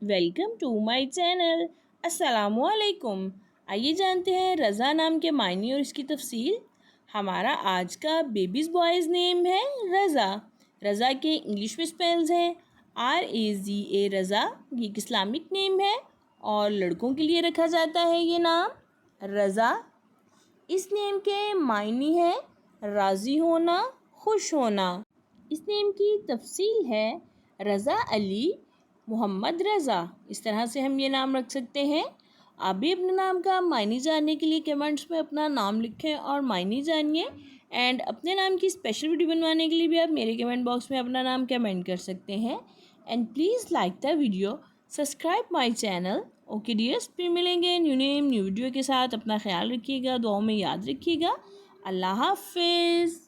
Welcome to my channel. अस्सलामुअलैकुम। आइए जानते हैं रज़ा नाम के मायने और इसकी तफसील। हमारा आज का बेबीज़ बॉयज़ नेम है रज़ा। रज़ा के इंग्लिश में स्पेल्स हैं RAZA रज़ा। ये एक इस्लामिक नेम है और लड़कों के लिए रखा जाता है ये नाम रज़ा। इस नेम के मायने हैं राज़ी होना, खुश होना। इस नेम की तफसील है रज़ा अली मोहम्मद रज़ा। इस तरह से हम ये नाम रख सकते हैं। आप भी अपने नाम का मायने जानने के लिए कमेंट्स में अपना नाम लिखें और मायने जानिए। एंड अपने नाम की स्पेशल वीडियो बनवाने के लिए भी आप मेरे कमेंट बॉक्स में अपना नाम कमेंट कर सकते हैं। And please like the video, subscribe my channel. Okay dears, फिर मिलेंगे न्यू नेम न्यू वीडियो के साथ। अपना ख्याल रखिएगा, दुआओं में याद रखिएगा। अल्लाह हाफिज़।